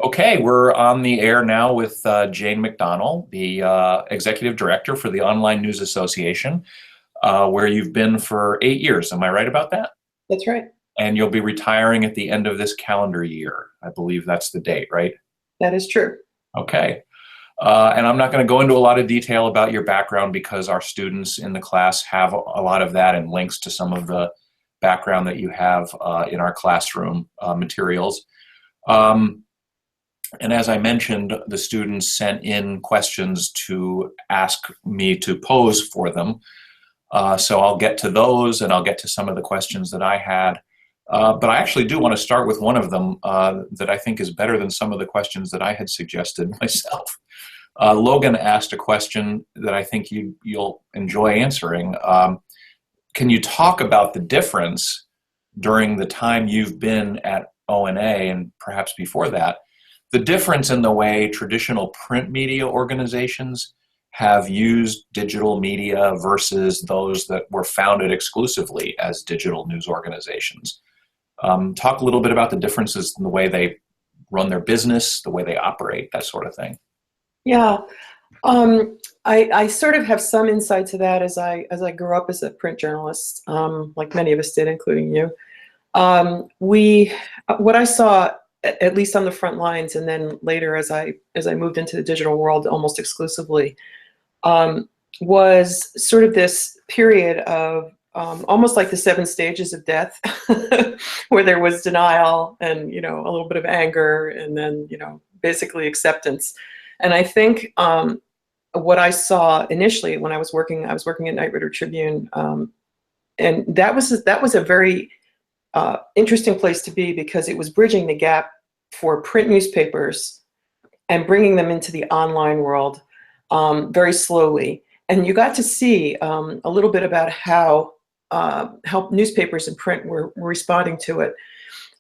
Okay, we're on the air now with Jane McDonnell, the Executive Director for the Online News Association, where you've been for 8 years. Am I right about that? That's right. And you'll be retiring at the end of this calendar year. I believe that's the date, right? That is true. Okay. And I'm not going to go into a lot of detail about your background because our students in the class have a lot of that and links to some of the background that you have in our classroom materials. And as I mentioned, the students sent in questions to ask me to pose for them. So I'll get to those and I'll get to some of the questions that I had. But I actually do want to start with one of them that I think is better than some of the questions that I had suggested myself. Logan asked a question that I think you'll enjoy answering. Can you talk about the difference during the time you've been at ONA and perhaps before that, the difference in the way traditional print media organizations have used digital media versus those that were founded exclusively as digital news organizations? Talk a little bit about the differences in the way they run their business, the way they operate, that sort of thing. Yeah. I sort of have some insight to that as I grew up as a print journalist, like many of us did, including you. What I saw, at least on the front lines, and then later as I moved into the digital world almost exclusively, was sort of this period of almost like the 7 stages of death, where there was denial and a little bit of anger, and then basically acceptance. And I think what I saw initially when I was working at Night Rider Tribune, and that was a very interesting place to be, because it was bridging the gap for print newspapers and bringing them into the online world very slowly. And you got to see a little bit about how newspapers and print were responding to it.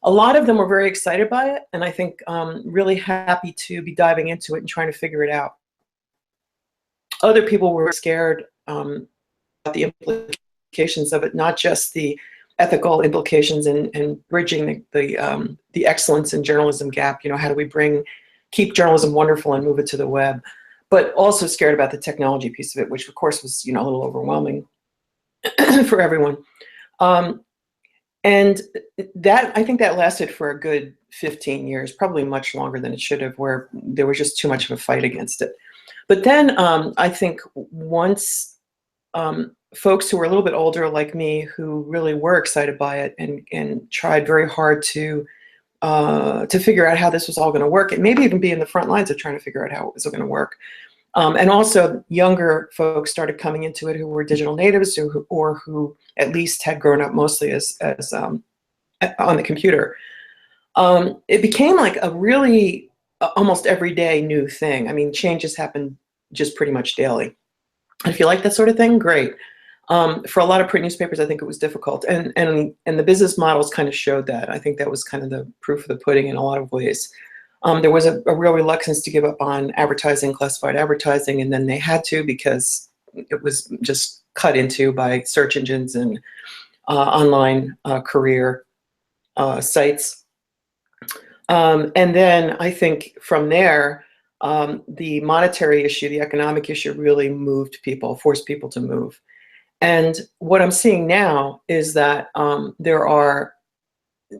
A lot of them were very excited by it, and I think really happy to be diving into it and trying to figure it out. Other people were scared about the implications of it, not just the ethical implications and bridging the excellence in journalism gap. How do we keep journalism wonderful and move it to the web? But also scared about the technology piece of it, which of course was a little overwhelming for everyone. And I think that lasted for a good 15 years, probably much longer than it should have, where there was just too much of a fight against it. But then I think once folks who were a little bit older like me, who really were excited by it and tried very hard to figure out how this was all going to work, and maybe even be in the front lines of trying to figure out how it was going to work. And also younger folks started coming into it who were digital natives or who at least had grown up mostly as on the computer. It became like a really almost everyday new thing. I mean, changes happen just pretty much daily. If you like that sort of thing, great. For a lot of print newspapers, I think it was difficult, and the business models kind of showed that. I think that was kind of the proof of the pudding in a lot of ways. There was a real reluctance to give up on advertising, classified advertising, and then they had to, because it was just cut into by search engines and online career sites. And then I think from there, the monetary issue, the economic issue, really moved people, forced people to move. And what I'm seeing now is that there are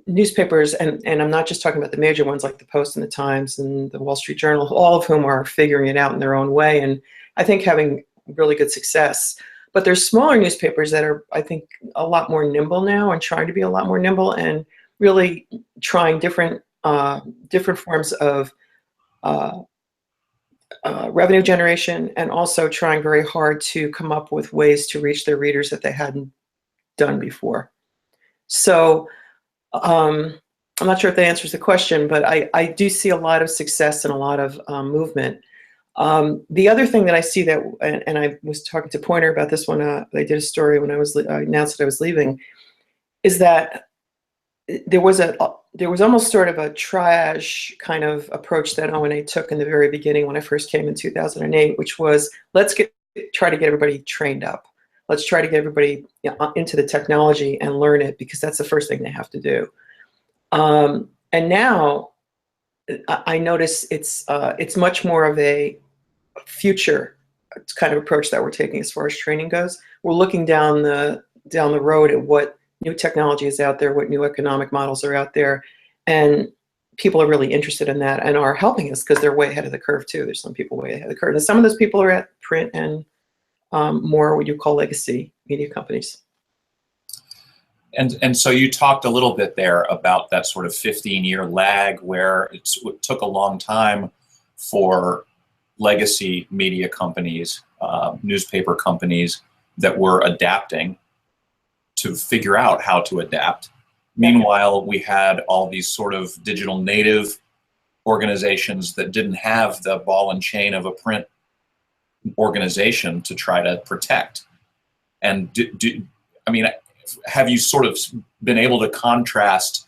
newspapers, and I'm not just talking about the major ones like the Post and the Times and the Wall Street Journal, all of whom are figuring it out in their own way, and I think having really good success. But there's smaller newspapers that are, I think, a lot more nimble now, and trying to be a lot more nimble, and really trying different forms of revenue generation, and also trying very hard to come up with ways to reach their readers that they hadn't done before. So I'm not sure if that answers the question, but I do see a lot of success and a lot of movement. The other thing that I see that, and I was talking to Pointer about this one, I did a story when I announced that I was leaving, is that there was almost sort of a triage kind of approach that ONA took in the very beginning when I first came in 2008, which was, let's try to get everybody trained up. Let's try to get everybody into the technology and learn it, because that's the first thing they have to do. And now I notice it's much more of a future kind of approach that we're taking as far as training goes. We're looking down the road at what new technology is out there, what new economic models are out there, and people are really interested in that and are helping us because they're way ahead of the curve too. There's some people way ahead of the curve, and some of those people are at print and more what you call legacy media companies. And so you talked a little bit there about that sort of 15-year lag where it took a long time for legacy media companies, newspaper companies that were adapting to figure out how to adapt. Meanwhile, we had all these sort of digital native organizations that didn't have the ball and chain of a print organization to try to protect. And I mean, have you sort of been able to contrast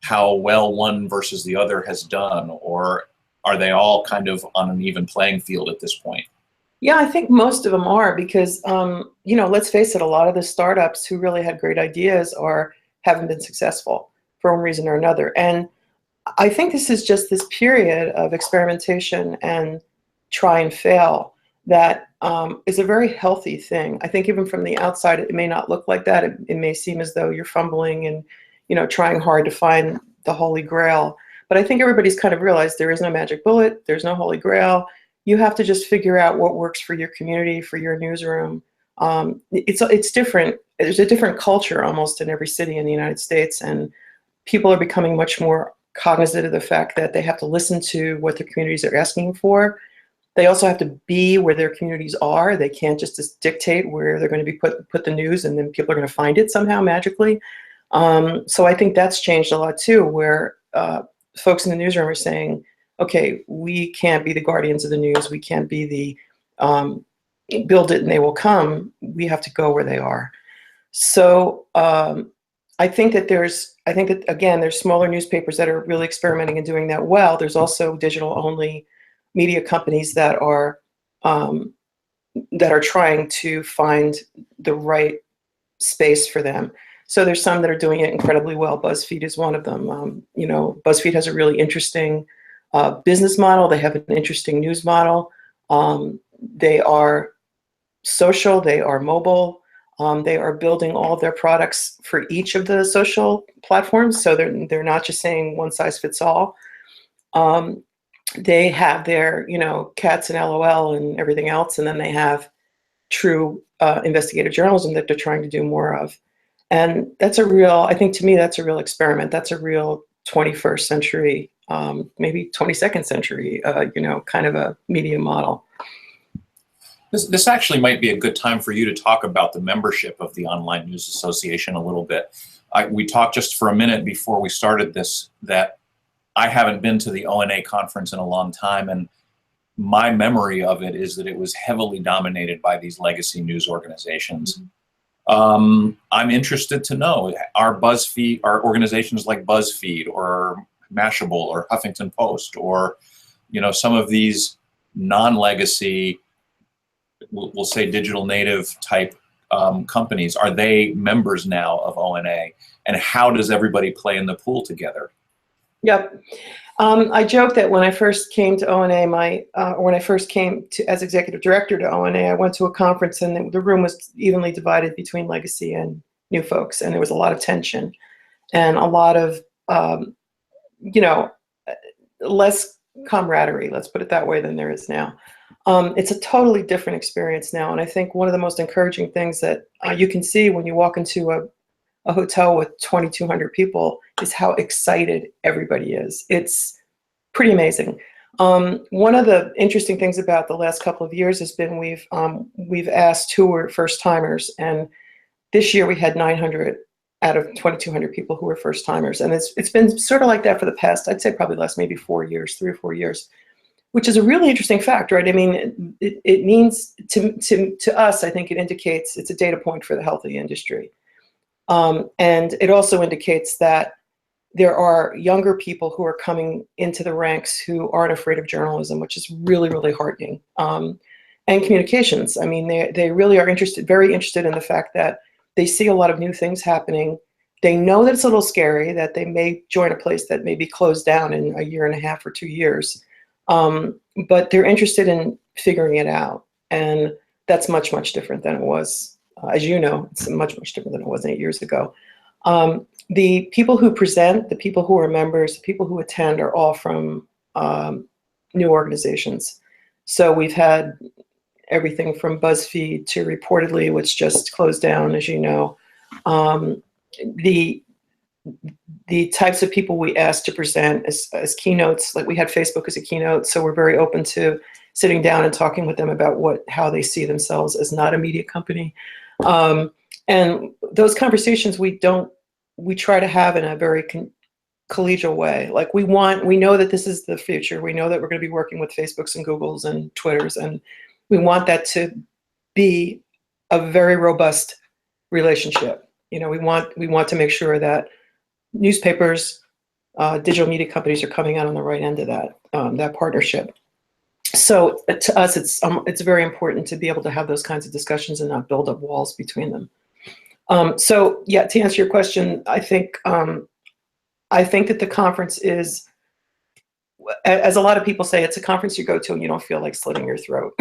how well one versus the other has done, or are they all kind of on an even playing field at this point? Yeah, I think most of them are because, you know, let's face it, a lot of the startups who really had great ideas haven't been successful for one reason or another. And I think this is just this period of experimentation and try and fail that is a very healthy thing. I think even from the outside, it may not look like that. It may seem as though you're fumbling and, you know, trying hard to find the Holy Grail. But I think everybody's kind of realized there is no magic bullet. There's no Holy Grail. You have to just figure out what works for your community, for your newsroom. It's different. There's a different culture almost in every city in the United States, and people are becoming much more cognizant of the fact that they have to listen to what their communities are asking for. They also have to be where their communities are. They can't just dictate where they're going to be put the news, and then people are going to find it somehow magically. So I think that's changed a lot too, where folks in the newsroom are saying, okay, we can't be the guardians of the news. We can't be the build it and they will come. We have to go where they are. So I think that again, there's smaller newspapers that are really experimenting and doing that well. There's also digital only media companies that are trying to find the right space for them. So there's some that are doing it incredibly well. BuzzFeed is one of them. You know, BuzzFeed has a really interesting business model. They have an interesting news model. They are social. They are mobile. They are building all of their products for each of the social platforms. So they're not just saying one size fits all. They have their, you know, cats and LOL and everything else, and then they have true investigative journalism that they're trying to do more of. And that's I think to me, that's a real experiment. That's a real 21st century, maybe 22nd century, you know, kind of a media model. This actually might be a good time for you to talk about the membership of the Online News Association a little bit. We talked just for a minute before we started this that I haven't been to the ONA conference in a long time, and my memory of it is that it was heavily dominated by these legacy news organizations. Mm-hmm. I'm interested to know, are organizations like BuzzFeed or Mashable or Huffington Post or, you know, some of these non-legacy, we'll say digital native type companies, are they members now of ONA? And how does everybody play in the pool together? Yep. I joke that when I first came to ONA, when I first came as executive director to ONA, I went to a conference and the room was evenly divided between legacy and new folks, and there was a lot of tension and a lot of, you know, less camaraderie, let's put it that way, than there is now. It's a totally different experience now, and I think one of the most encouraging things that you can see when you walk into a hotel with 2,200 people is how excited everybody is. It's pretty amazing. One of the interesting things about the last couple of years has been we've asked who were first timers, and this year we had 900 out of 2,200 people who were first timers, and it's been sort of like that for the past, I'd say probably last maybe 4 years, 3 or 4 years, which is a really interesting fact, right? I mean, it means to us, I think it indicates it's a data point for the health of the industry. And it also indicates that there are younger people who are coming into the ranks who aren't afraid of journalism, which is really, really heartening. And communications. I mean, they really are very interested in the fact that they see a lot of new things happening. they know that it's a little scary, that they may join a place that may be closed down in a year and a half or 2 years, but they're interested in figuring it out. And that's much, much different than it was. As you know, it's much, much different than it was 8 years ago. The people who present, the people who are members, the people who attend are all from new organizations. So we've had everything from BuzzFeed to Reportedly, which just closed down, as you know. The types of people we asked to present as keynotes, like we had Facebook as a keynote, so we're very open to sitting down and talking with them about how they see themselves as not a media company. And those conversations we try to have in a very collegial way. Like we know that this is the future. We know that we're going to be working with Facebooks and Googles and Twitters, and we want that to be a very robust relationship. You know, we want to make sure that newspapers, digital media companies are coming out on the right end of that partnership. So to us, it's very important to be able to have those kinds of discussions and not build up walls between them. So yeah, to answer your question, I think that the conference is, as a lot of people say, it's a conference you go to and you don't feel like slitting your throat.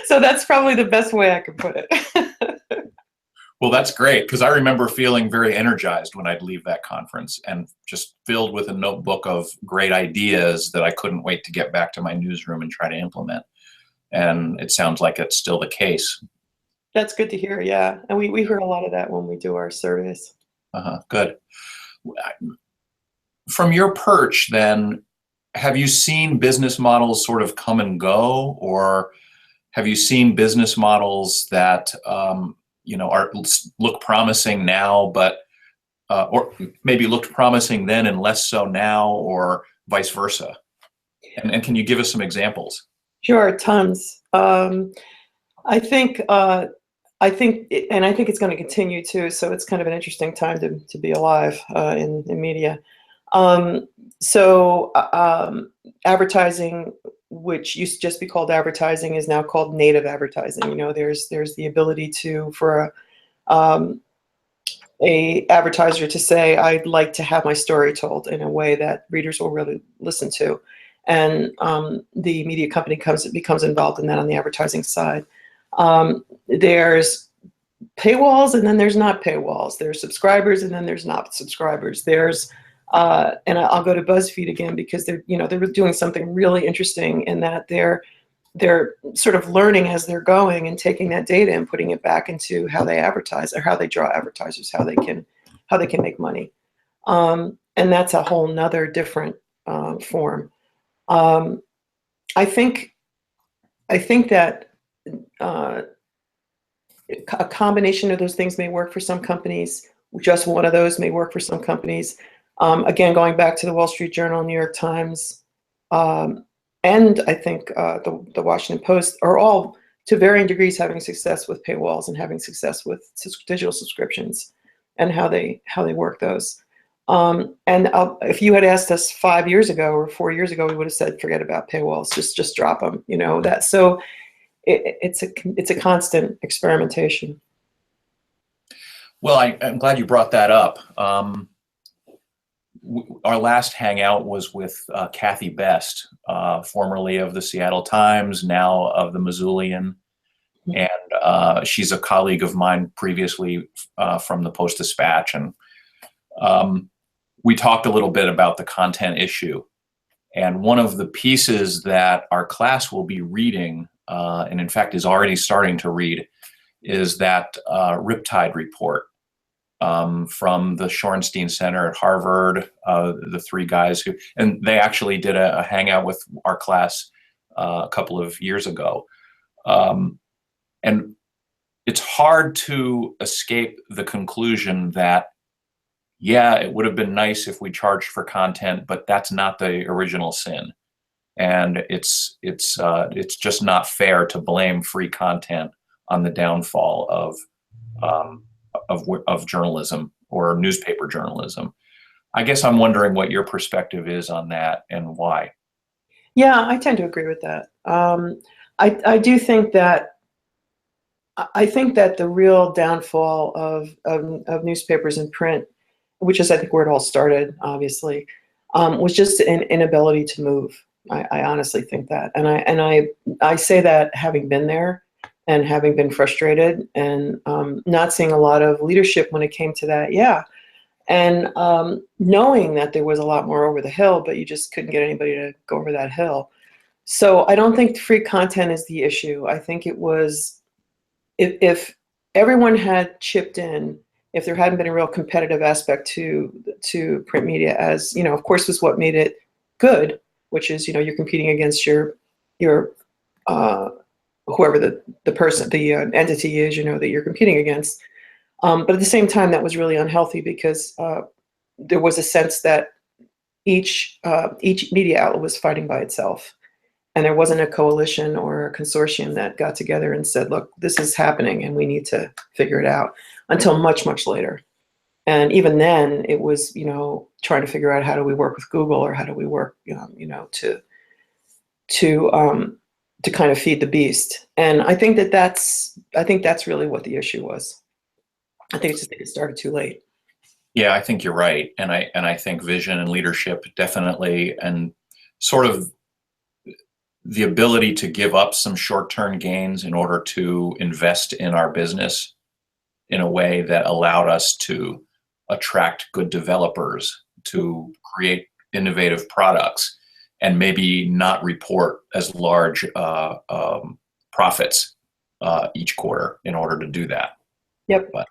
So that's probably the best way I could put it. Well, that's great, because I remember feeling very energized when I'd leave that conference and just filled with a notebook of great ideas that I couldn't wait to get back to my newsroom and try to implement. And it sounds like it's still the case. That's good to hear, yeah. And we heard a lot of that when we do our surveys. Good. From your perch, then, have you seen business models sort of come and go, or have you seen business models that look promising now, but or maybe looked promising then and less so now, or vice versa? And can you give us some examples? Sure, tons. I think it's going to continue to. So it's kind of an interesting time to be alive in media. Advertising, which used to just be called advertising, is now called native advertising. You know, there's the ability for a advertiser to say, I'd like to have my story told in a way that readers will really listen to, and the media company becomes involved in that on the advertising side. There's paywalls, and then there's not paywalls. There's subscribers, and then there's not subscribers. There's and I'll go to BuzzFeed again, because they're doing something really interesting in that they're sort of learning as they're going and taking that data and putting it back into how they advertise, or how they draw advertisers, how they can make money. And that's a whole nother different form. I think that a combination of those things may work for some companies. Just one of those may work for some companies. Again, going back to the Wall Street Journal, New York Times, and I think the Washington Post are all, to varying degrees, having success with paywalls and having success with digital subscriptions and how they work those. If you had asked us 5 years ago or 4 years ago, we would have said, forget about paywalls, just drop them. You know that. So it's a constant experimentation. Well, I'm glad you brought that up. Our last hangout was with Kathy Best, formerly of the Seattle Times, now of the Missoulian, and she's a colleague of mine previously from the Post-Dispatch, and we talked a little bit about the content issue. And one of the pieces that our class will be reading, and in fact is already starting to read, is that Riptide report. From the Shorenstein Center at Harvard, the three guys and they actually did a hangout with our class a couple of years ago. And it's hard to escape the conclusion that, yeah, it would have been nice if we charged for content, but that's not the original sin. And it's just not fair to blame free content on the downfall of journalism or newspaper journalism. I guess I'm wondering what your perspective is on that and why. Yeah, I tend to agree with that. I do think that I think that the real downfall of newspapers and print, which is I think where it all started, obviously, was just an inability to move. I honestly think that, and I say that having been there and having been frustrated and not seeing a lot of leadership when it came to that. Yeah, and knowing that there was a lot more over the hill, but you just couldn't get anybody to go over that hill. So I don't think free content is the issue. I think it was if everyone had chipped in, if there hadn't been a real competitive aspect to print media, as of course, was what made it good, which is you're competing against your whoever the person the entity is that you're competing against. But at the same time, that was really unhealthy because there was a sense that each media outlet was fighting by itself. And there wasn't a coalition or a consortium that got together and said, look, this is happening and we need to figure it out, until much, much later. And even then it was, trying to figure out how do we work with Google, or how do we work, to kind of feed the beast. And I think that's really what the issue was. I think it started too late. Yeah, I think you're right. And I think vision and leadership definitely, and sort of the ability to give up some short-term gains in order to invest in our business in a way that allowed us to attract good developers, to create innovative products, and maybe not report as large profits each quarter in order to do that. Yep. But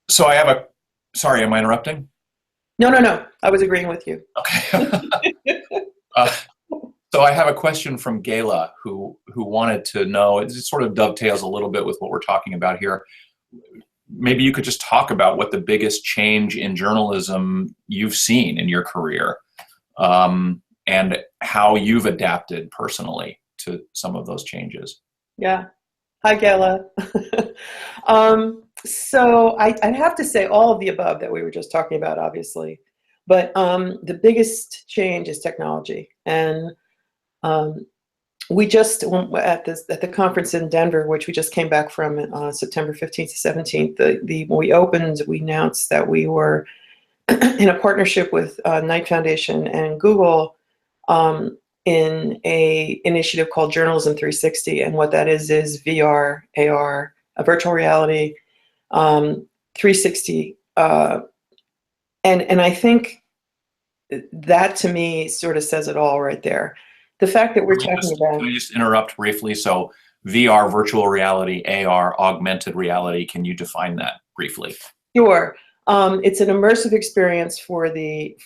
so I have a, sorry, am I interrupting? No. I was agreeing with you. Okay. So I have a question from Gayla, who wanted to know, it sort of dovetails a little bit with what we're talking about here. Maybe you could just talk about what the biggest change in journalism you've seen in your career, and how you've adapted personally to some of those changes. Yeah. Hi, Gayla. So I'd have to say all of the above that we were just talking about, obviously. But the biggest change is technology. And we just, at the conference in Denver, which we just came back from September 15th to 17th, when we opened, we announced that we were in a partnership with Knight Foundation and Google in a initiative called Journalism 360. And what that is VR, AR, a virtual reality, 360. And I think that to me sort of says it all right there. The fact that we're talking about. Can I just interrupt briefly? So VR, virtual reality, AR, augmented reality, can you define that briefly? Sure. It's an immersive experience for the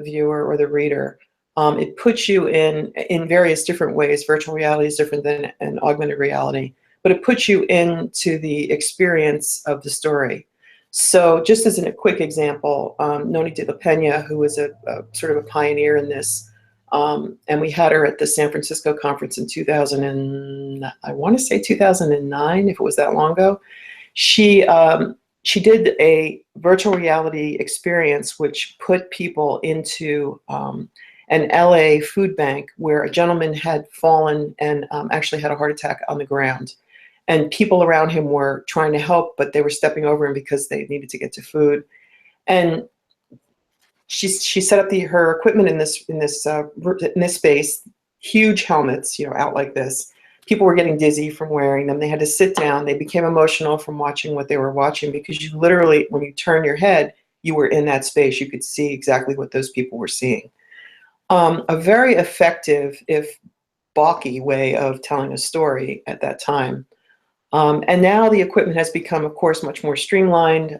viewer or the reader. It puts you in various different ways. Virtual reality is different than an augmented reality, but it puts you into the experience of the story. So just as a quick example, Noni de la Pena, who was a sort of a pioneer in this, and we had her at the San Francisco conference in 2000 and I want to say 2009, if it was that long ago. She did a virtual reality experience which put people into an LA food bank where a gentleman had fallen and actually had a heart attack on the ground. And people around him were trying to help, but they were stepping over him because they needed to get to food. And she set up her equipment in this space, huge helmets, out like this. People were getting dizzy from wearing them. They had to sit down. They became emotional from watching what they were watching, because you literally, when you turn your head, you were in that space. You could see exactly what those people were seeing. A very effective, if balky, way of telling a story at that time. And now the equipment has become, of course, much more streamlined.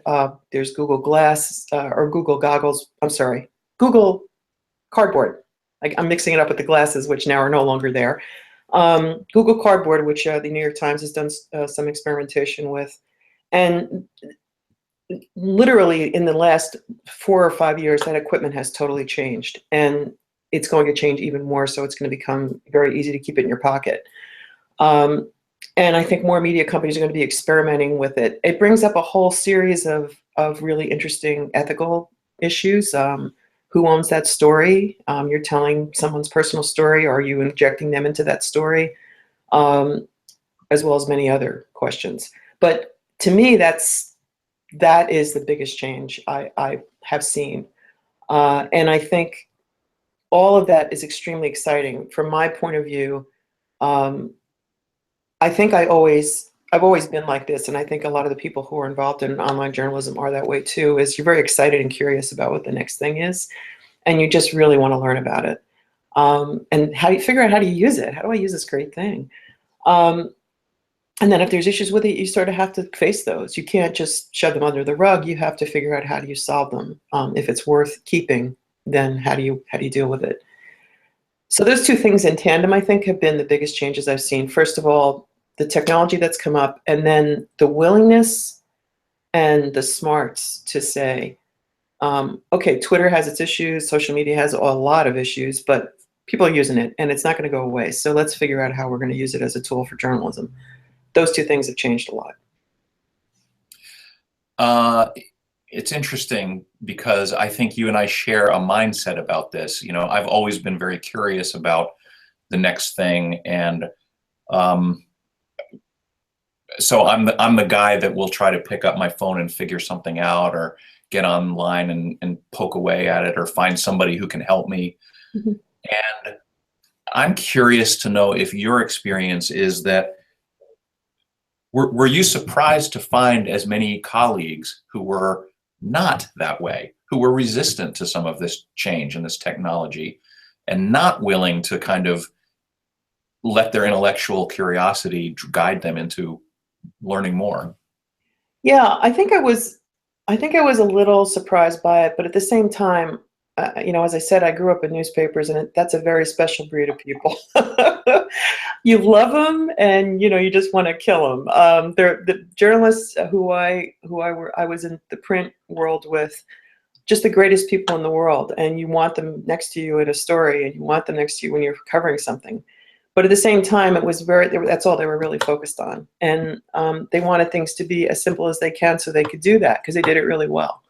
There's Google Glass or Google Goggles. I'm sorry, Google Cardboard. I'm mixing it up with the glasses, which now are no longer there. Google Cardboard, which the New York Times has done some experimentation with. And literally in the last 4 or 5 years, that equipment has totally changed. And it's going to change even more, so it's going to become very easy to keep it in your pocket. And I think more media companies are going to be experimenting with it. It brings up a whole series of really interesting ethical issues. Who owns that story? You're telling someone's personal story. Are you injecting them into that story? as well as many other questions. But to me, that is the biggest change I have seen. And I think all of that is extremely exciting. From my point of view, I think I've always been like this, and I think a lot of the people who are involved in online journalism are that way too, is you're very excited and curious about what the next thing is, and you just really want to learn about it. And how do you figure out how to use it? How do I use this great thing? And then if there's issues with it, you sort of have to face those. You can't just shove them under the rug. You have to figure out how do you solve them. If it's worth keeping, then how do you deal with it? So those two things in tandem, I think, have been the biggest changes I've seen. First of all, the technology that's come up, and then the willingness and the smarts to say, okay, Twitter has its issues, social media has a lot of issues, but people are using it and it's not going to go away. So let's figure out how we're going to use it as a tool for journalism. Those two things have changed a lot. It's interesting because I think you and I share a mindset about this. You know, I've always been very curious about the next thing, and so I'm the guy that will try to pick up my phone and figure something out, or get online and poke away at it, or find somebody who can help me. Mm-hmm. And I'm curious to know if your experience is that, were you surprised to find as many colleagues who were not that way, who were resistant to some of this change and this technology, and not willing to kind of let their intellectual curiosity guide them into learning more? Yeah, I think I was a little surprised by it, but at the same time, you know, as I said, I grew up in newspapers, and that's a very special breed of people. You love them, and you know, you just want to kill them. They're the journalists who I was in the print world with, just the greatest people in the world, and you want them next to you in a story, and you want them next to you when you're covering something. But at the same time, it was that's all they were really focused on, and they wanted things to be as simple as they can, so they could do that because they did it really well.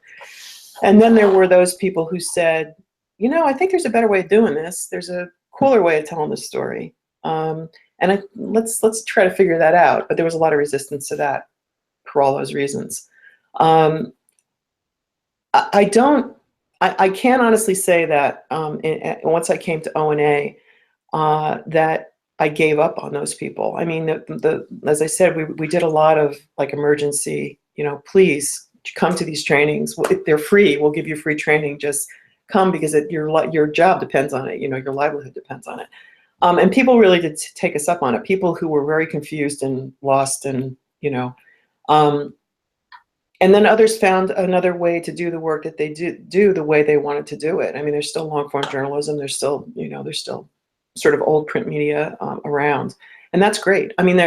And then there were those people who said, you know, I think there's a better way of doing this. There's a cooler way of telling the story. Let's try to figure that out. But there was a lot of resistance to that for all those reasons. I can't honestly say that once I came to ONA, that I gave up on those people. I mean, as I said, we did a lot of like emergency, you know, please come to these trainings. They're free. We'll give you free training. Just come, because your job depends on it. You know, your livelihood depends on it. And people really did take us up on it. People who were very confused and lost, and you know, and then others found another way to do the work that they do the way they wanted to do it. I mean, there's still long form journalism. There's still, you know, there's still sort of old print media around, and that's great. I mean,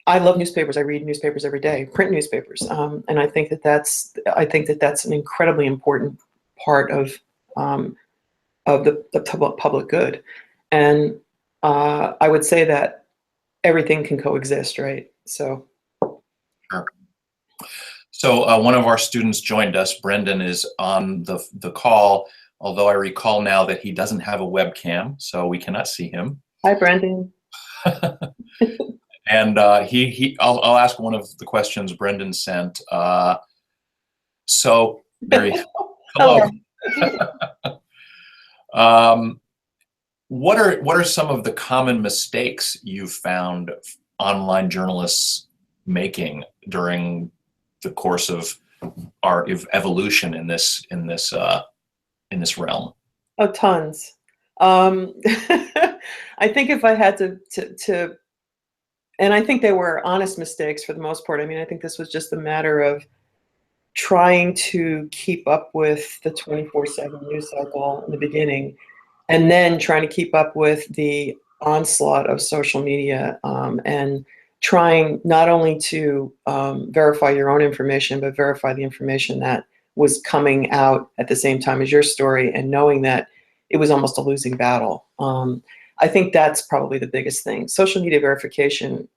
I love newspapers. I read newspapers every day, print newspapers, and I think that that's an incredibly important part of the public good. And I would say that everything can coexist, right? So. Sure. So one of our students joined us. Brendan is on the call, although I recall now that he doesn't have a webcam, so we cannot see him. Hi, Brendan. And I'll ask one of the questions Brendan sent. So there you go. Hello. What are some of the common mistakes you've found online journalists making during the course of our evolution in this realm? Oh, tons. I think if I had to, and I think they were honest mistakes for the most part. I mean, I think this was just a matter of trying to keep up with the 24/7 news cycle in the beginning, and then trying to keep up with the onslaught of social media, and trying not only to verify your own information, but verify the information that was coming out at the same time as your story, and knowing that it was almost a losing battle. I think that's probably the biggest thing. Social media verification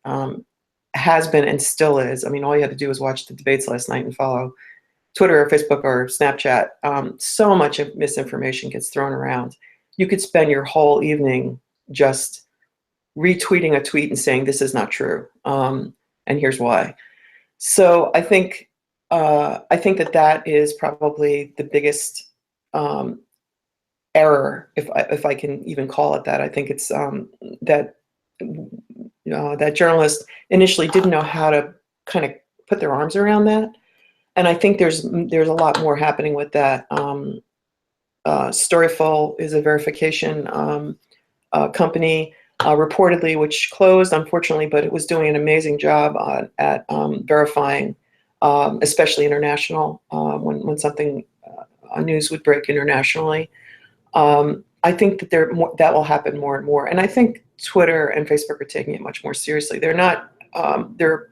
has been and still is. I mean, all you had to do was watch the debates last night and follow Twitter or Facebook or Snapchat. So much misinformation gets thrown around. You could spend your whole evening just retweeting a tweet and saying this is not true, and here's why. So I think that is probably the biggest error, if I can even call it that. I think it's that that journalists initially didn't know how to kind of put their arms around that, and I think there's a lot more happening with that. Storyful is a verification company, reportedly, which closed, unfortunately, but it was doing an amazing job at verifying, especially international, when something news would break internationally. I think that that will happen more and more, and I think Twitter and Facebook are taking it much more seriously. They're not. They're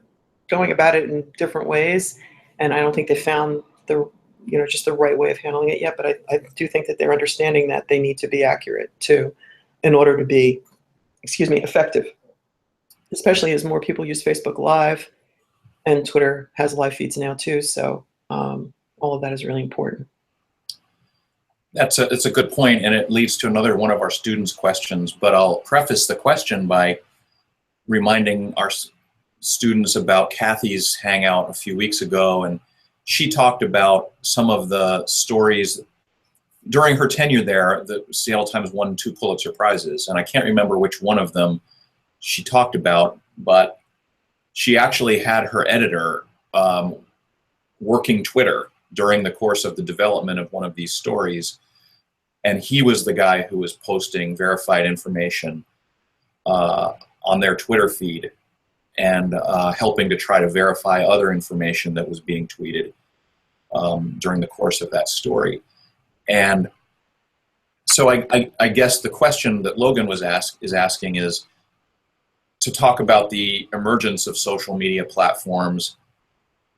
going about it in different ways, and I don't think they found just the right way of handling it yet. But I do think that they're understanding that they need to be accurate too, in order to be, effective. Especially as more people use Facebook Live, and Twitter has live feeds now too. So all of that is really important. It's a good point, and it leads to another one of our students' questions. But I'll preface the question by reminding our students about Kathy's Hangout a few weeks ago, and she talked about some of the stories during her tenure there. The Seattle Times won 2 Pulitzer Prizes, and I can't remember which one of them she talked about, but she actually had her editor working Twitter during the course of the development of one of these stories, and he was the guy who was posting verified information on their Twitter feed and helping to try to verify other information that was being tweeted during the course of that story. And so I guess the question that Logan is asking is to talk about the emergence of social media platforms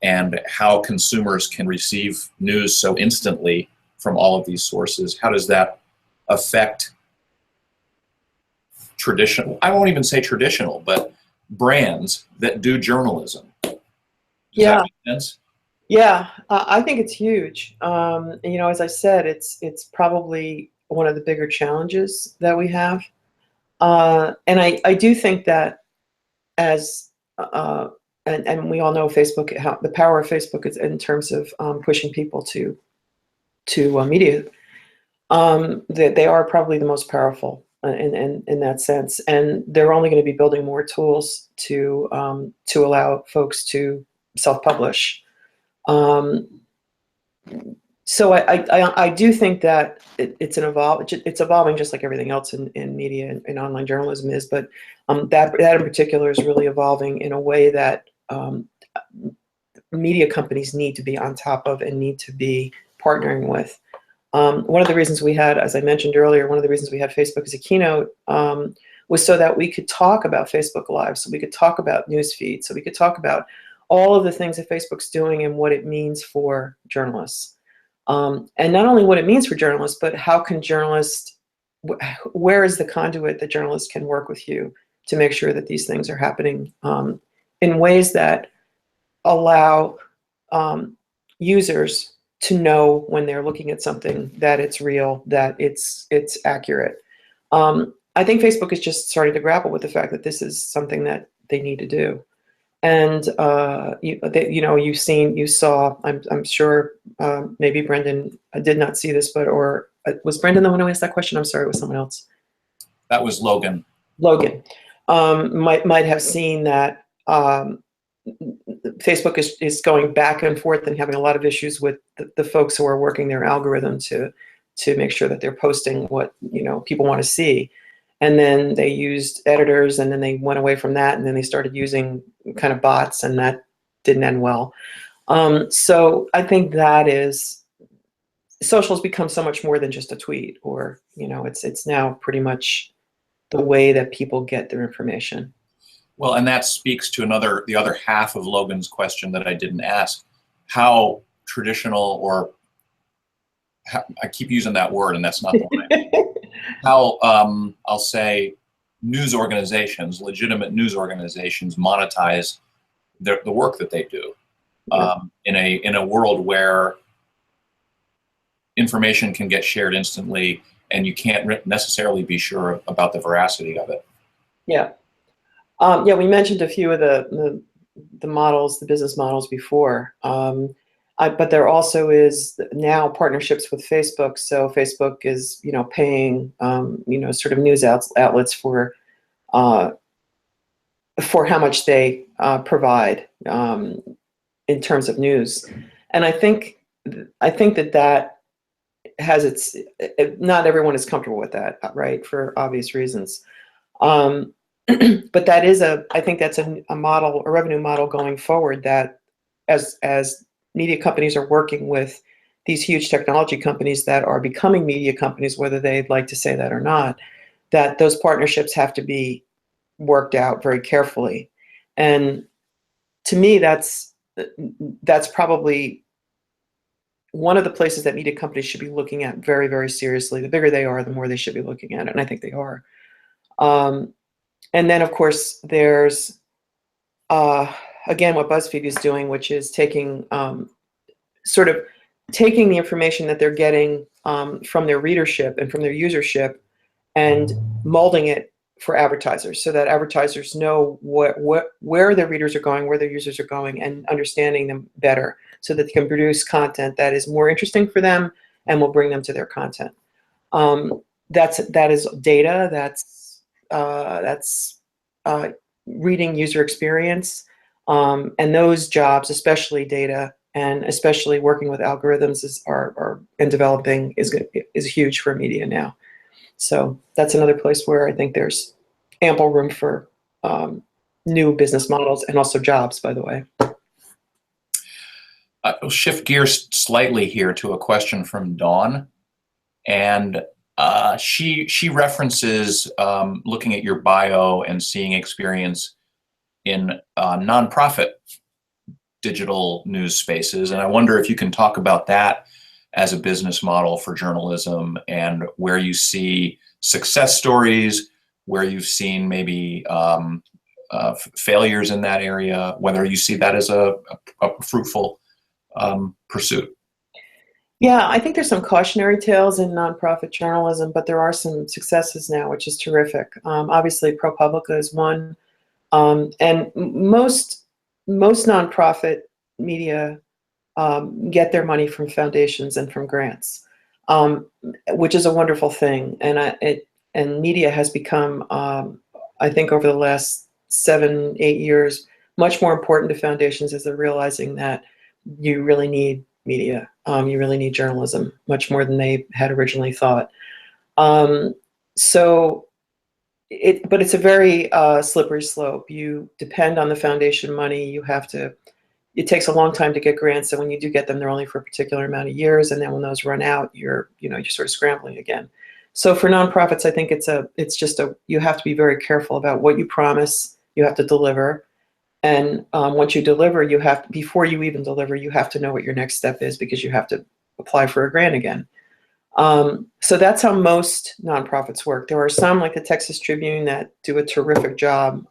and how consumers can receive news so instantly from all of these sources. How does that affect traditional, I won't even say traditional, but brands that do journalism? Does that make sense? Yeah, I think it's huge. As I said, it's probably one of the bigger challenges that we have. And I do think that and we all know Facebook, how the power of Facebook is in terms of pushing people to media. That they are probably the most powerful in that sense, and they're only going to be building more tools to allow folks to self-publish. So I do think that it's evolving just like everything else in media and online journalism is, but that in particular is really evolving in a way that media companies need to be on top of and need to be partnering with. One of the reasons we had, as I mentioned earlier, one of the reasons we had Facebook as a keynote was so that we could talk about Facebook Live, so we could talk about news feeds, so we could talk about all of the things that Facebook's doing and what it means for journalists. And not only what it means for journalists, but how can journalists, where is the conduit that journalists can work with you to make sure that these things are happening in ways that allow users to know when they're looking at something that it's real, that it's accurate. I think Facebook is just starting to grapple with the fact that this is something that they need to do. And you saw. I'm sure maybe Brendan did not see this, but was Brendan the one who asked that question? I'm sorry, it was someone else. That was Logan. Logan might have seen that Facebook is going back and forth and having a lot of issues with the folks who are working their algorithm to make sure that they're posting what people want to see. And then they used editors, and then they went away from that, and then they started using kind of bots, and that didn't end well. So I think that social has become so much more than just a tweet, or it's now pretty much the way that people get their information. Well, and that speaks to the other half of Logan's question that I didn't ask: how traditional, or I keep using that word, and that's not the one I mean. How I'll say news organizations, legitimate news organizations, monetize the work that they do in a world where information can get shared instantly, and you can't necessarily be sure about the veracity of it. Yeah. Yeah, we mentioned a few of the models, the business models before. But there also is now partnerships with Facebook. So Facebook is, paying, sort of news outlets for how much they provide in terms of news. And I think that has not everyone is comfortable with that, right? For obvious reasons. Um, but I think that's a model, a revenue model going forward, that as media companies are working with these huge technology companies that are becoming media companies, whether they'd like to say that or not, that those partnerships have to be worked out very carefully. And to me, that's probably one of the places that media companies should be looking at very, very seriously. The bigger they are, the more they should be looking at it, and I think they are. Um, and then, of course, there's again what BuzzFeed is doing, which is sort of taking the information that they're getting from their readership and from their usership and molding it for advertisers, so that advertisers know where their readers are going, where their users are going, and understanding them better, so that they can produce content that is more interesting for them and will bring them to their content. That is data. That's reading user experience, and those jobs, especially data and especially working with algorithms, and developing is huge for media now. So that's another place where I think there's ample room for new business models and also jobs, by the way. We'll shift gears slightly here to a question from Dawn, and she references looking at your bio and seeing experience in nonprofit digital news spaces, and I wonder if you can talk about that as a business model for journalism, and where you see success stories, where you've seen maybe failures in that area, whether you see that as a fruitful pursuit. Yeah, I think there's some cautionary tales in nonprofit journalism, but there are some successes now, which is terrific. Obviously, ProPublica is one, and most nonprofit media get their money from foundations and from grants, which is a wonderful thing. And media has become, I think, over the last 7-8 years, much more important to foundations, as they're realizing that you really need media. You really need journalism, much more than they had originally thought. But it's a very slippery slope. You depend on the foundation money. It takes a long time to get grants, and when you do get them, they're only for a particular amount of years, and then when those run out, you're sort of scrambling again. So for nonprofits, I think you have to be very careful about what you promise. You have to deliver, and once you deliver, before you even deliver, you have to know what your next step is, because you have to apply for a grant again. So that's how most nonprofits work. There are some, like the Texas Tribune, that do a terrific job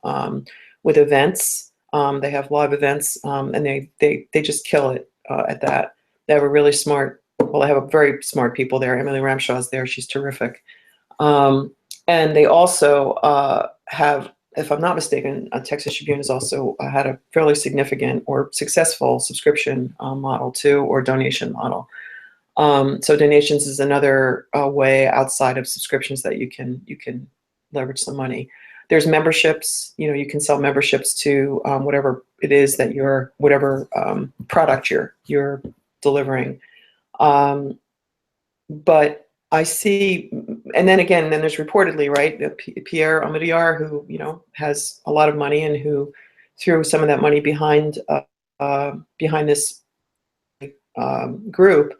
with events. They have live events, and they just kill it at that. They have they have very smart people there. Emily Ramshaw's there. She's terrific. And they also have, if I'm not mistaken, Texas Tribune has also had a fairly significant or successful subscription model too, or donation model. So donations is another way outside of subscriptions that you can leverage some money. There's memberships. You can sell memberships to whatever it is that whatever product you're delivering. But I see, and then there's reportedly, right, Pierre Omidyar, who has a lot of money and who threw some of that money behind this group,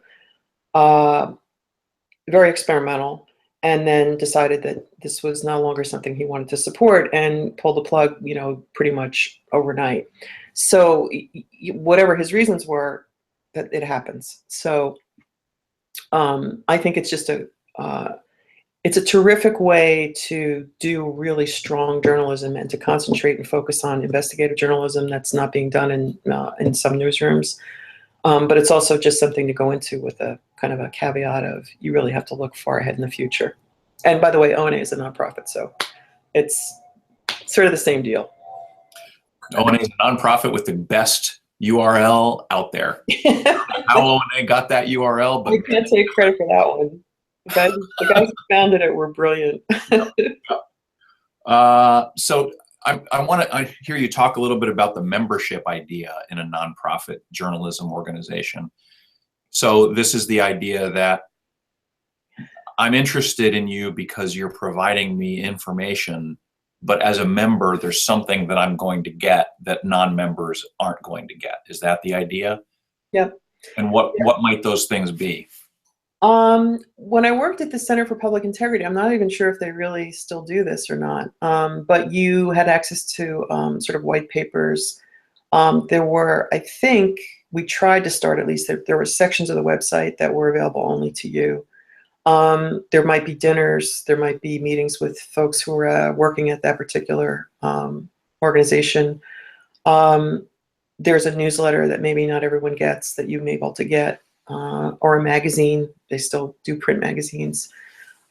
very experimental, and then decided that this was no longer something he wanted to support and pulled the plug, pretty much overnight. So whatever his reasons were, that it happens. So I think it's just it's a terrific way to do really strong journalism and to concentrate and focus on investigative journalism that's not being done in some newsrooms. But it's also just something to go into with a kind of a caveat of you really have to look far ahead in the future. And by the way, ONA is a nonprofit, so it's sort of the same deal. ONA is a nonprofit with the best URL out there. How ONA got that URL, but I can't take credit for that one. The guys who founded it were brilliant. So I hear you talk a little bit about the membership idea in a nonprofit journalism organization. So this is the idea that I'm interested in you because you're providing me information, but as a member, there's something that I'm going to get that non-members aren't going to get. Is that the idea? Yep. And what might those things be? When I worked at the Center for Public Integrity, I'm not even sure if they really still do this or not, but you had access to sort of white papers. There were, I think, we tried to start at least, there were sections of the website that were available only to you. There might be dinners, there might be meetings with folks who are working at that particular organization. There's a newsletter that maybe not everyone gets that you may be able to get. Or a magazine. They still do print magazines.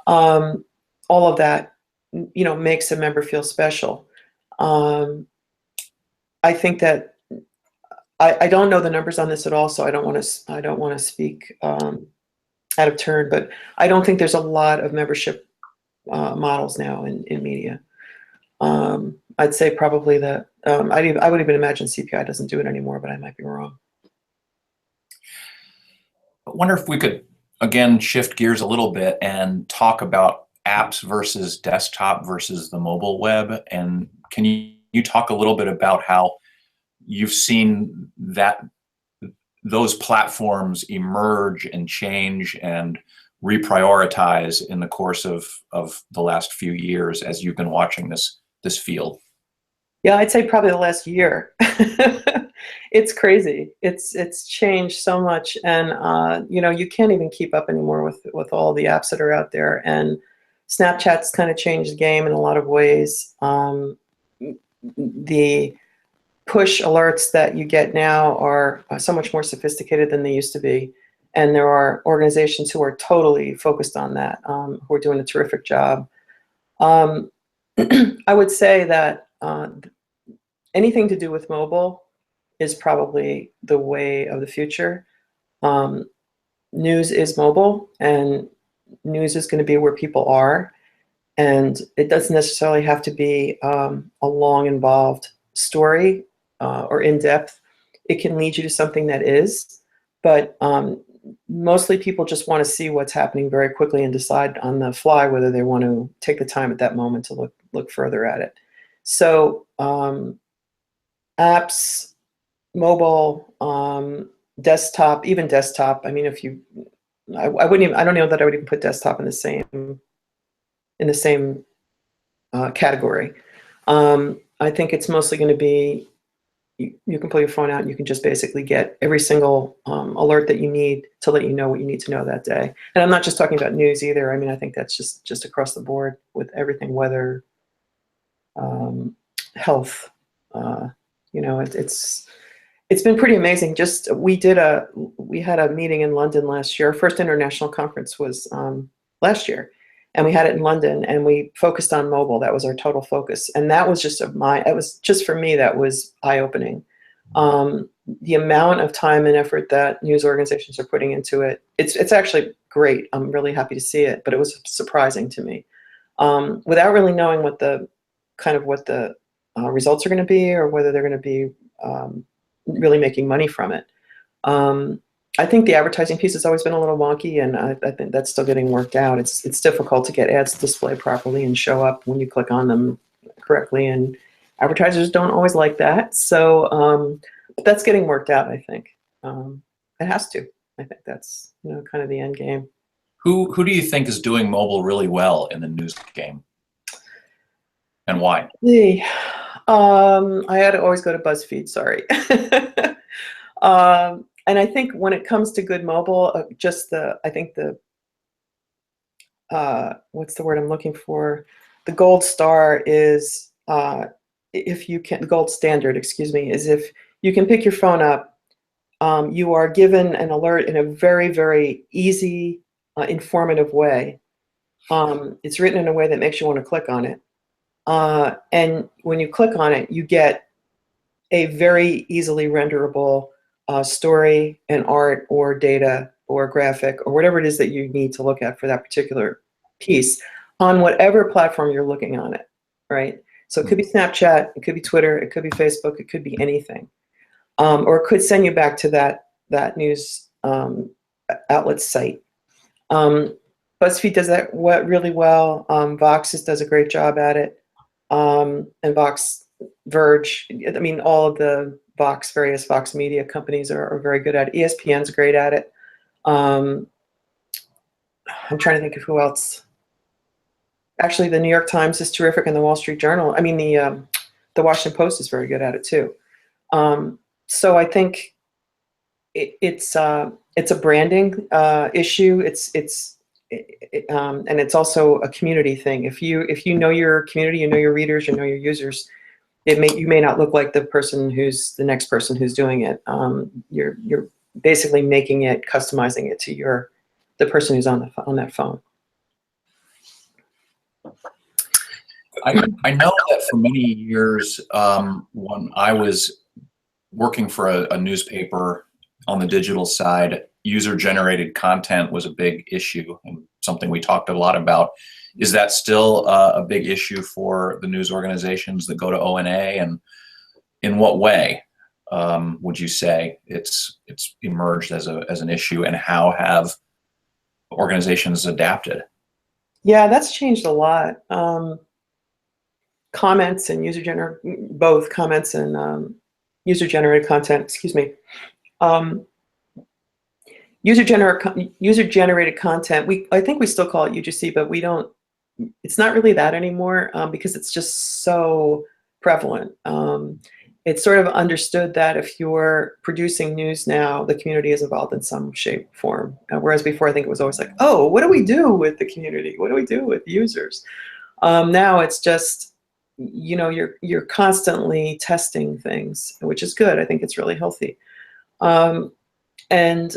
All of that, you know, makes a member feel special. I think that I don't know the numbers on this at all, so I don't want to speak out of turn. But I don't think there's a lot of membership models now in media. I'd say probably that I would even imagine CPI doesn't do it anymore, but I might be wrong. I wonder if we could, again, shift gears a little bit and talk about apps versus desktop versus the mobile web. And can you talk a little bit about how you've seen that those platforms emerge and change and reprioritize in the course of the last few years as you've been watching this field? Yeah, I'd say probably the last year. It's crazy. It's changed so much, and you know, you can't even keep up anymore with all the apps that are out there. And Snapchat's kind of changed the game in a lot of ways. The push alerts that you get now are so much more sophisticated than they used to be, and there are organizations who are totally focused on that, who are doing a terrific job. I would say that anything to do with mobile is probably the way of the future. News is mobile, and news is going to be where people are. And it doesn't necessarily have to be a long, involved story or in-depth. It can lead you to something that is, but mostly people just want to see what's happening very quickly and decide on the fly whether they want to take the time at that moment to look further at it. So apps, mobile, desktop, even desktop. I mean, I wouldn't even, I don't know that I would even put desktop in the same category. I think it's mostly going to be, you can pull your phone out and you can just basically get every single alert that you need to let you know what you need to know that day. And I'm not just talking about news either. I mean, I think that's just across the board with everything, weather, health. You know, it's been pretty amazing. Just we had a meeting in London last year. Our first international conference was last year, and we had it in London, and we focused on mobile. That was our total focus, and that was it was just for me, that was eye-opening. The amount of time and effort that news organizations are putting into it, it's actually great. I'm really happy to see it, but it was surprising to me, without really knowing what the results are going to be, or whether they're going to be really making money from it. I think the advertising piece has always been a little wonky, and I think that's still getting worked out. It's difficult to get ads displayed properly and show up when you click on them correctly, and advertisers don't always like that. So but that's getting worked out, I think. It has to. I think that's, you know, kind of the end game. Who do you think is doing mobile really well in the news game, and why? I had to always go to BuzzFeed, sorry. And I think when it comes to good mobile, I think what's the word I'm looking for? The gold star is, gold standard, excuse me, is if you can pick your phone up, you are given an alert in a very, very easy, informative way. It's written in a way that makes you want to click on it. And when you click on it, you get a very easily renderable story and art or data or graphic or whatever it is that you need to look at for that particular piece on whatever platform you're looking on it, right? So it could be Snapchat, it could be Twitter, it could be Facebook, it could be anything. Or it could send you back to that news outlet site. BuzzFeed does that really well. Vox does a great job at it. And Vox, Verge, I mean, all of the various Vox media companies are very good at it. ESPN's great at it. I'm trying to think of who else. Actually, the New York Times is terrific, and the Wall Street Journal. I mean, the Washington Post is very good at it too. So I think it's a branding issue. And it's also a community thing. If you know your community, you know your readers, you know your users, you may not look like the next person who's doing it. You're basically making it, customizing it to the person who's on that phone. I know that for many years, when I was working for a newspaper on the digital side, user-generated content was a big issue and something we talked a lot about. Is that still a big issue for the news organizations that go to ONA, and in what way would you say it's emerged as an issue, and how have organizations adapted? Yeah, that's changed a lot. Comments and both comments and user-generated content, excuse me. User-generated content, I think we still call it UGC, but it's not really that anymore because it's just so prevalent. It's sort of understood that if you're producing news now, the community is involved in some shape, form. Whereas before, I think it was always like, oh, what do we do with the community? What do we do with users? Now it's just, you're constantly testing things, which is good. I think it's really healthy. And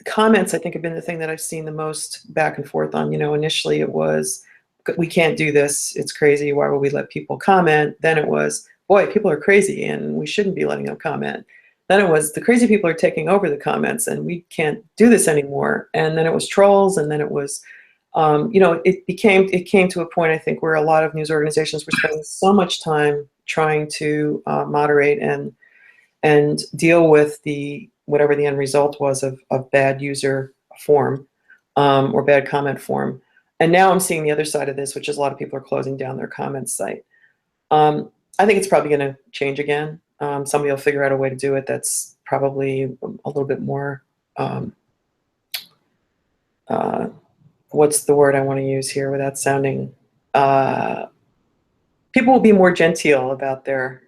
comments, I think, have been the thing that I've seen the most back and forth on. Initially it was, we can't do this, it's crazy, why would we let people comment? Then it was, boy, people are crazy and we shouldn't be letting them comment. Then it was, the crazy people are taking over the comments and we can't do this anymore. And then it was trolls, and then it was, it came to a point, I think, where a lot of news organizations were spending so much time trying to moderate and deal with whatever the end result was of bad user form or bad comment form. And now I'm seeing the other side of this, which is a lot of people are closing down their comments site. I think it's probably going to change again. Somebody will figure out a way to do it that's probably a little bit more, what's the word I want to use here without sounding, people will be more genteel about their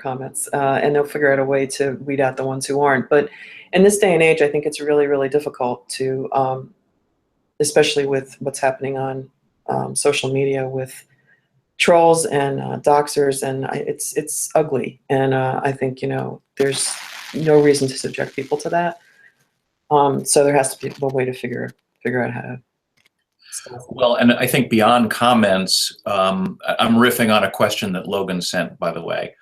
comments, and they'll figure out a way to weed out the ones who aren't. But in this day and age, I think it's really, really difficult to, especially with what's happening on social media with trolls and doxers, and it's ugly. And I think there's no reason to subject people to that. So there has to be a way to figure out how to. Well, and I think beyond comments, I'm riffing on a question that Logan sent, by the way.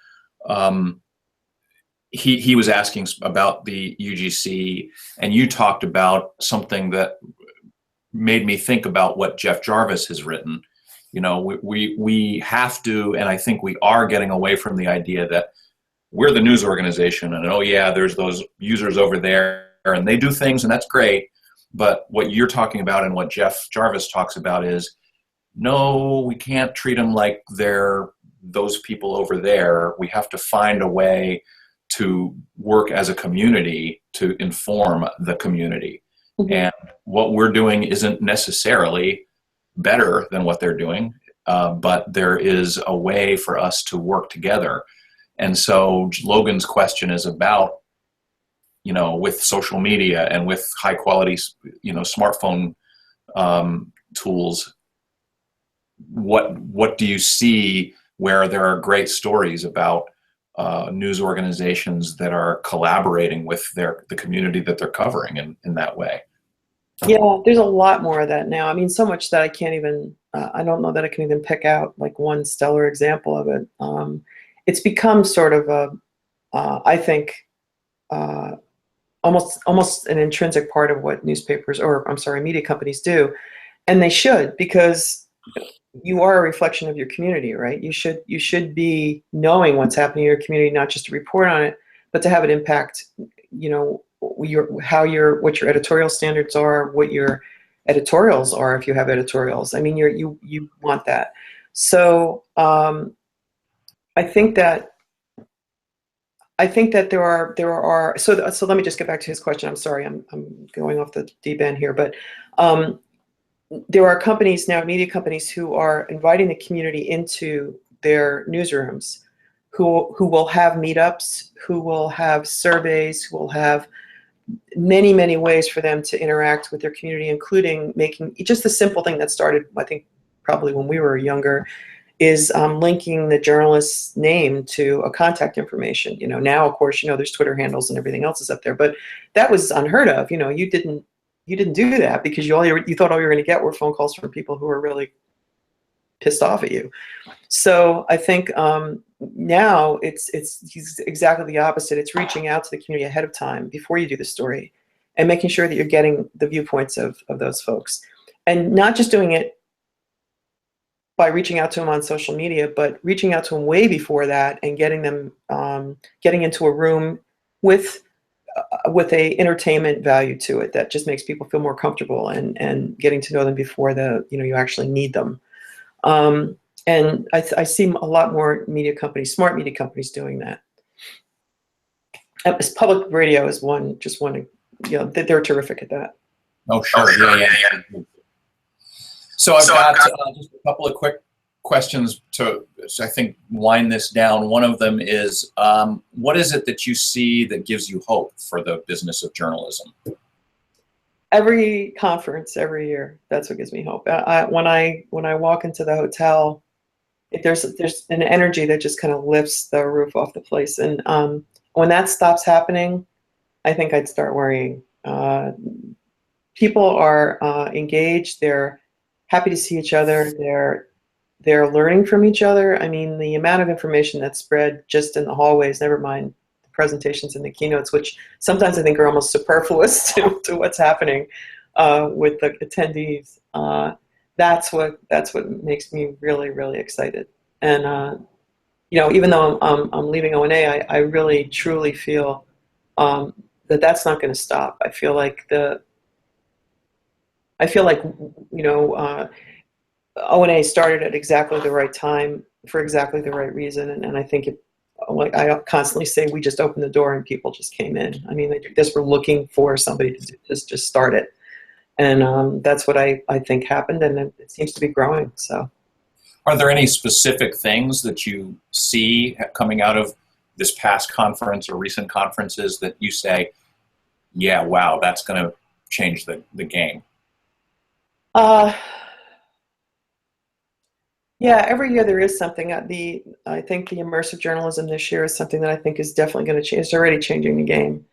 He was asking about the UGC, and you talked about something that made me think about what Jeff Jarvis has written. We have to, and I think we are getting away from the idea that we're the news organization, and oh yeah, there's those users over there, and they do things, and that's great. But what you're talking about and what Jeff Jarvis talks about is, no, we can't treat them like they're those people over there. We have to find a way to work as a community to inform the community. Mm-hmm. And what we're doing isn't necessarily better than what they're doing, but there is a way for us to work together. And so Logan's question is about, with social media and with high quality, smartphone tools, what do you see where there are great stories about news organizations that are collaborating with the community that they're covering in that way? Yeah, there's a lot more of that now. I mean, so much that I can't even I don't know that I can even pick out like one stellar example of it. It's become sort of a, I think, almost an intrinsic part of what newspapers, or I'm sorry, media companies do, and they should, because you are a reflection of your community, right? You should be knowing what's happening in your community, not just to report on it, but to have it impact, you know, what your editorial standards are, what your editorials are, if you have editorials. I mean, you want that. So I think that there are so let me just get back to his question. I'm sorry, I'm going off the deep end here, but there are companies now, media companies, who are inviting the community into their newsrooms, who will have meetups, who will have surveys, who will have many ways for them to interact with their community, including making just the simple thing that started, I think, probably when we were younger, is linking the journalist's name to a contact information. You know, now of course, you know, there's Twitter handles and everything else is up there, but that was unheard of. You know, you didn't do that because you thought all you were going to get were phone calls from people who were really pissed off at you. So I think now it's exactly the opposite. It's reaching out to the community ahead of time before you do the story, and making sure that you're getting the viewpoints of those folks, and not just doing it by reaching out to them on social media, but reaching out to them way before that and getting them getting into a room with a entertainment value to it that just makes people feel more comfortable, and getting to know them before you actually need them. And I see a lot more media companies, smart media companies, doing that. Public radio is one, you know, they're terrific at that. Oh, sure. Yeah. So I've got just a couple of quick questions to, I think, wind this down. One of them is, what is it that you see that gives you hope for the business of journalism? Every conference, every year, that's what gives me hope. When I walk into the hotel, there's an energy that just kind of lifts the roof off the place. And when that stops happening, I think I'd start worrying. People are engaged. They're happy to see each other. They're learning from each other. I mean, the amount of information that's spread just in the hallways, never mind the presentations and the keynotes, which sometimes I think are almost superfluous to what's happening with the attendees. That's what makes me really excited. And you know, even though I'm leaving ONA, I really truly feel that that's not going to stop. I feel like you know, ONA started at exactly the right time for exactly the right reason, and I think like I constantly say, we just opened the door and people just came in. I mean, they just were looking for somebody to just start it, and that's what I think happened, and it seems to be growing. So, are there any specific things that you see coming out of this past conference or recent conferences that you say, yeah, wow, that's going to change the game? Yeah, every year there is something. I think the immersive journalism this year is something that I think is definitely going to change. It's already changing the game,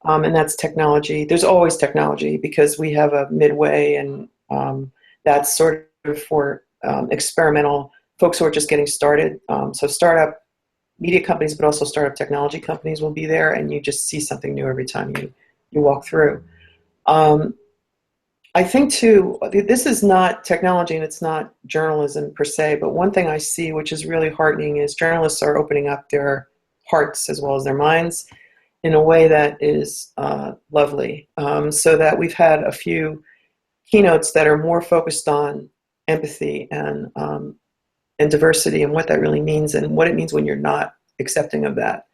and that's technology. There's always technology because we have a midway, and that's sort of for experimental folks who are just getting started. So startup media companies, but also startup technology companies will be there, and you just see something new every time you walk through. I think too, this is not technology and it's not journalism per se, but one thing I see which is really heartening is journalists are opening up their hearts as well as their minds in a way that is lovely. So that we've had a few keynotes that are more focused on empathy and diversity and what that really means and what it means when you're not accepting of that.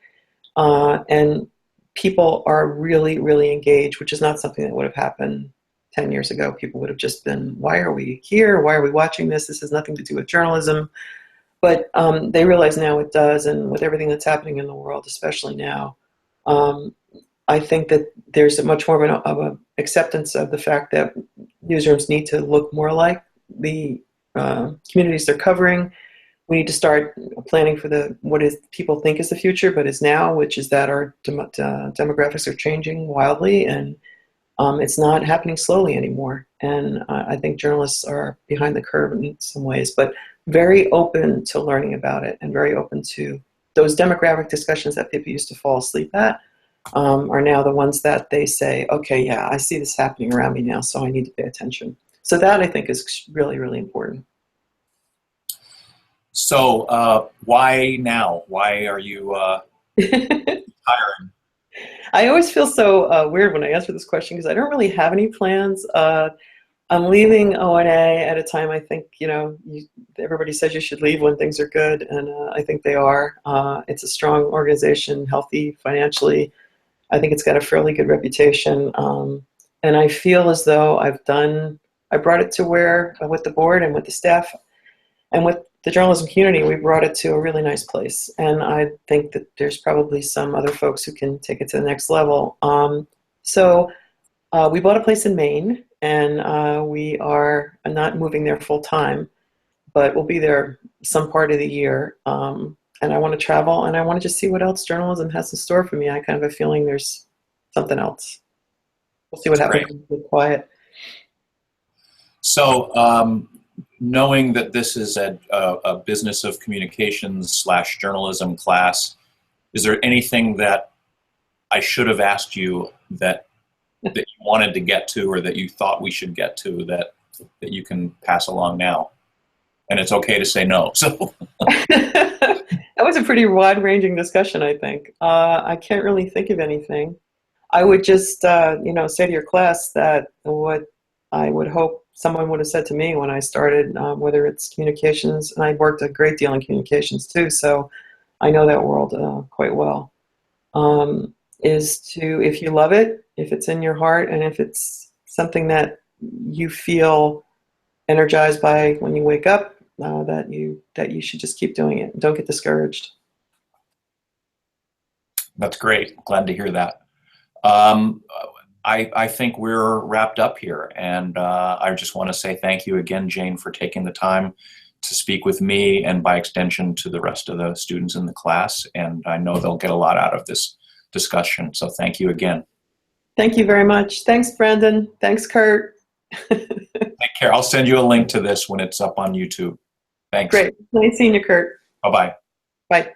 And people are really engaged, which is not something that would have happened 10 years ago. People would have just been, why are we here? Why are we watching this? This has nothing to do with journalism. But they realize now it does, and with everything that's happening in the world, especially now, I think that there's a much more of an acceptance of the fact that newsrooms need to look more like the communities they're covering. We need to start planning for what is people think is the future, but is now, which is that our demographics are changing wildly, and It's not happening slowly anymore. And I think journalists are behind the curve in some ways, but very open to learning about it and very open to those demographic discussions that people used to fall asleep at. Are now the ones that they say, okay, yeah, I see this happening around me now, so I need to pay attention. So that, I think, is really, really important. So why now? Why are you hiring? I always feel so weird when I answer this question because I don't really have any plans. I'm leaving ONA at a time I think, everybody says you should leave when things are good, and I think they are. It's a strong organization, healthy financially. I think it's got a fairly good reputation. And I feel as though I brought it to where, with the board and with the staff and with the journalism community, we brought it to a really nice place. And I think that there's probably some other folks who can take it to the next level. So we bought a place in Maine, and we are not moving there full time, but we'll be there some part of the year. And I want to travel, and I want to just see what else journalism has in store for me. I kind of have a feeling there's something else. We'll see what happens with quiet. So knowing that this is a business of communications / journalism class, is there anything that I should have asked you that you wanted to get to, or that you thought we should get to, that you can pass along now? And it's okay to say no. So that was a pretty wide-ranging discussion, I think. I can't really think of anything. I would just, say to your class that what I would hope someone would have said to me when I started, whether it's communications, and I worked a great deal in communications too, so I know that world quite well, is to, if you love it, if it's in your heart, and if it's something that you feel energized by when you wake up, that you should just keep doing it. Don't get discouraged. That's great. Glad to hear that. I think we're wrapped up here, and I just want to say thank you again, Jane, for taking the time to speak with me, and by extension to the rest of the students in the class. And I know they'll get a lot out of this discussion. So thank you again. Thank you very much. Thanks, Brendan. Thanks, Kurt. Take care. I'll send you a link to this when it's up on YouTube. Thanks. Great. Nice seeing you, Kurt. Bye-bye. Bye.